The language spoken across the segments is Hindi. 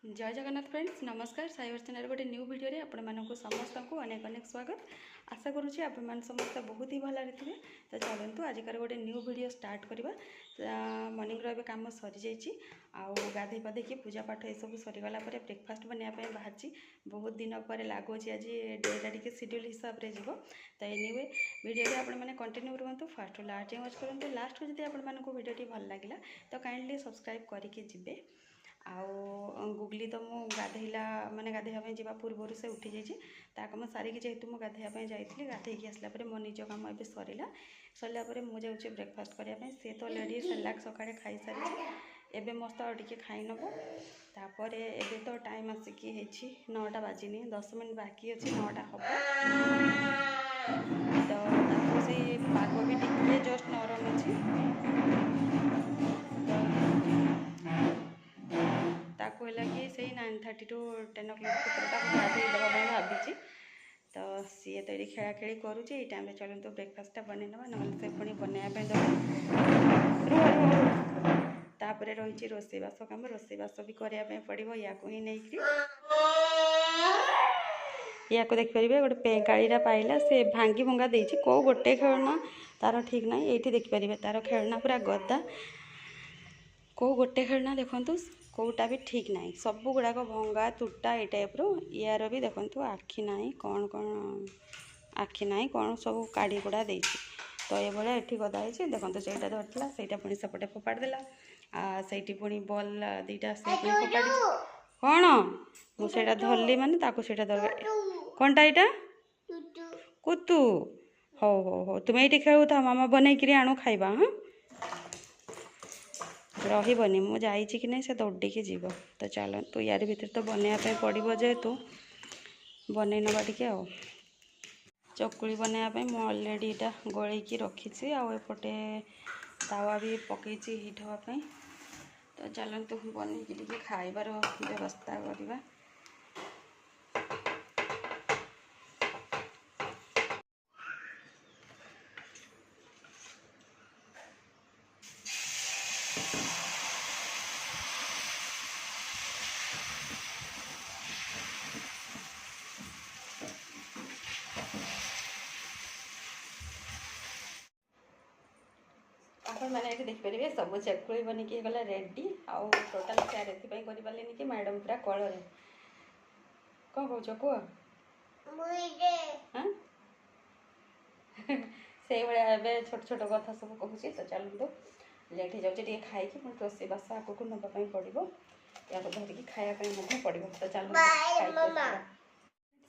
जय जगन्नाथ फ्रेंड्स नमस्कार साई अर्चना गोटे न्यू वीडियो रे आपण मानक समस्त को अनेक अनेक स्वागत। आशा करुँचे आप समस्त बहुत ही भल थे। तो चलतु आजिकार गोटे न्यू वीडियो स्टार्ट करवा। मॉर्निंग रो काम सरी जाइए आउ गाधे पाधे पूजा पाठ ये सब सरीगला ब्रेकफास्ट बनाया बाहर बहुत दिन पर लगुच आज डेटा टी शेड्यूल हिसाब से जीव। तो एनीवे वीडियो आपने कंटिन्यू रुहतु फास्ट लास्ट वॉच करूँ। लास्ट को जब आपको वीडियो भल लगे तो काइंडली सब्सक्राइब करके जिबे। आउ गुगली तो मु गाधेला माने गाधेया जावा पूर्व से उठी जाइए ताकम सारिकी जेहेतु मु गाधेया जाइली गाधेकी आसला मो निज कम ए सरला मुझे ब्रेकफास्ट करने सी तो अलरेडी सेलाक सकाଳେ खाई सारी एबे मस्त टे खाई नब। तापर एबे तो टाइम आसिकी 9टा बाजिनी 10 मिनट बाकी अच्छे 9टा हम तो से पाग भी टिके जस्ट नरम अच्छी ताको कि से 9:30 to 10 o'clock भितर गाधे देवाई भावी। तो सी तो ये खेला खेली करुचे ये टाइम चलते ब्रेकफास्ट बन ना से पुणी बनवाई तापर रही रोसईवास कम रोसईवास भी करने पड़ो या ही नहीं या देखिपारे गोटे पेकाड़ा पाइला से भांगी भंगा देती कौ गोटे खेलना तार ठीक ना ये देखिपारे तार खेलना पूरा गदा कौ गोटे खेलना देखु कौटा भी ठीक ना सब गुड़ाक भंगा तुटा ये टाइप यार भी देखु आखि ना कौन कौन आखि ना कौन सब काढ़ी गुड़ा दे तो ये भाया ये गदा है देखो से धरता से पुणी सेपटे फोपाड़देला से पुणी बल दीटा से फोपाड़ी कौन मुझे धरली माने दरकार कौनटा यहाँ कुतु हो हो हो तुम्हें ये खेलु था मामा बनई आणु खाइबा। हाँ रही मुझे कि नहीं से दौड़िकी जीव। तो चल तू यार भीतर तो बनवाई पड़ो जेहेतु बनई नवा टे आ चकुली बनवाई मुझे अलरेडी यहाँ गलैकी रखी आउपटे तावा भी पकई हिट हाँपाई। तो चलतु बनईकी खाइबार व्यवस्था करवा। आपण मैंने ये देखिपारे सब चकुली बनिकी गला रेडी आउ टोटाल सेयार एपाई करें कि मैडम पूरा कलर कौन कौच कह से भाया छोट छोट कथा सब कहूँ। तो चलते लेट हो जाए खाई पुणी रोसईवास आगे नापी पड़ो या धरिकी खायापी पड़ो। तो चलते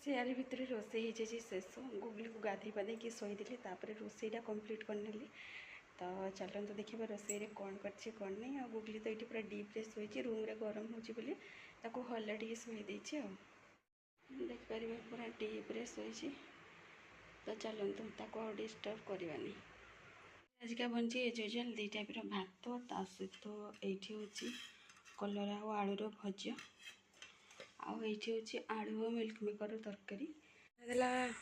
सेयार भितर रोसई शेष गुगली को गाधे पाधे शोदेली रोसईटा कम्प्लीट करनेली। तो चलते देखिए रोसई कौन कर कौन नहीं आ गुगली तो ये पूरा डीप्रे शोची रूम रे गरम हो हल्ला टे शोई देखिपारे पूरा डीप्रे शोची। तो चलतु ताको डिस्टर्ब करवानी। आजिका बनची एज यूजुआल दी टाइप भात ता सहित ये हूँ कलरा और आलूर भजा आईटी हूँ आलू और मिल्क मेकर तरकारी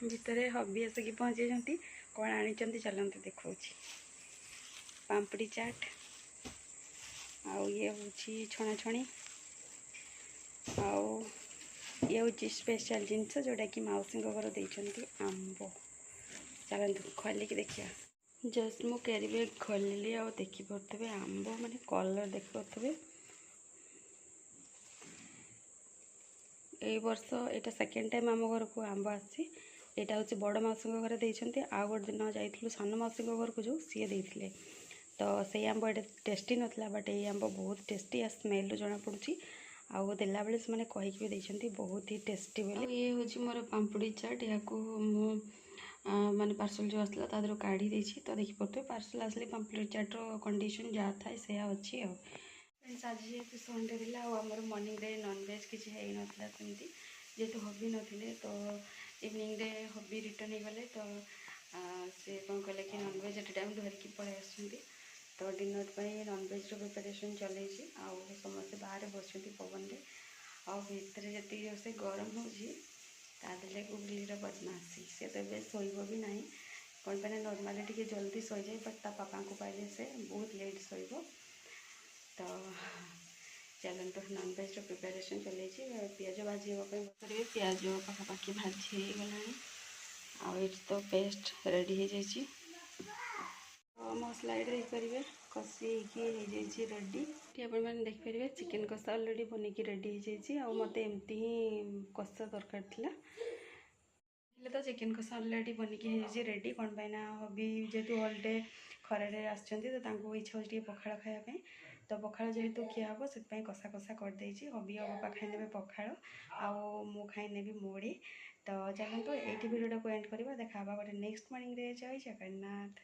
भितर हबी आसिक पहुँची कौन आनी चलते देखा पापड़ी चाट आउ ये हूँ छणाछणी आउ ये हूँ स्पेशल जिनस जोटा कि मौसी घर देते आंब। चलते खोलिकी देखिए जस्ट मो कैरी बैग खोलिली आ देखिपे आंब माने कलर देखिपे ए वर्ष यहाँ सेकेंड टाइम आम घर को आंब आसी यहाँ हूँ बड़ मौसी घर देते आ गोटे दिन जाइलु सान मौसी घर को जो सी देते तो से आंब ये टेस्टी नाला बट ये आंब बहुत टेस्टी आ स्मेल जना पड़ी आउ देला बेले से कहीकि भी देते बहुत ही टेस्टी बोली। ये हूँ मोर पापड़ी चाट या माने पार्सल जो आसला तादर काढ़ी देछि। तो देखी पड़ते पार्सल आसले पापड़ी चाटर कंडीशन जहाँ थाए से अच्छी फ्रेंड्स आज जेहतु संडे दिला आमर मॉर्निंग रे नॉनवेज किसी है नाला सेमती जेहतु हबी नथिले तो इवनिंग रे हबी रिटर्न हो गले। तो से कौन कले कि नॉनवेज एट टाइम धरिकी पलि आसुँच तो डिनर पर नॉनवेज प्रिपरेशन चलती आउ समस्ते बाहर बस पवन में आउ भितर जी से गरम होदेले गुगलीर बदमाशी से तो ये शोब भी ना कौन पे नॉर्मली टी जल्दी शो जाए बट ता पापा को पाइले से बहुत लेट शोब। तो चलते नॉनवेज प्रिपरेशन चल भाजी करेंगे प्याज पाखापाखि भाजी हो गलानी आठ तो पेस्ट रेडी हो जाइए मसला ये करेंगे कषिकी हो रेडी आपने देखिपारे चिकेन कषा अलरेडी बनैकी रेडी हो जाइए आ मत एमती ही कषा दरकार थिला तो चिकेन कषा अलरेडी बनैकी हो रेडी कौन पाइना हबी जेहेतु ऑल डे खरारे आसुँच तो इच्छा हो पखाड़ खायापी तो पखाड़ जेहेतु खिया हम से कषा कषा करदे हबी और बापा खाईने पखाड़ आउ मु खाईने मुढ़ी तो चलते ये भिडियो को एंड करवा देखा गोटे नेक्स्ट मॉर्निंग जय जगन्नाथ।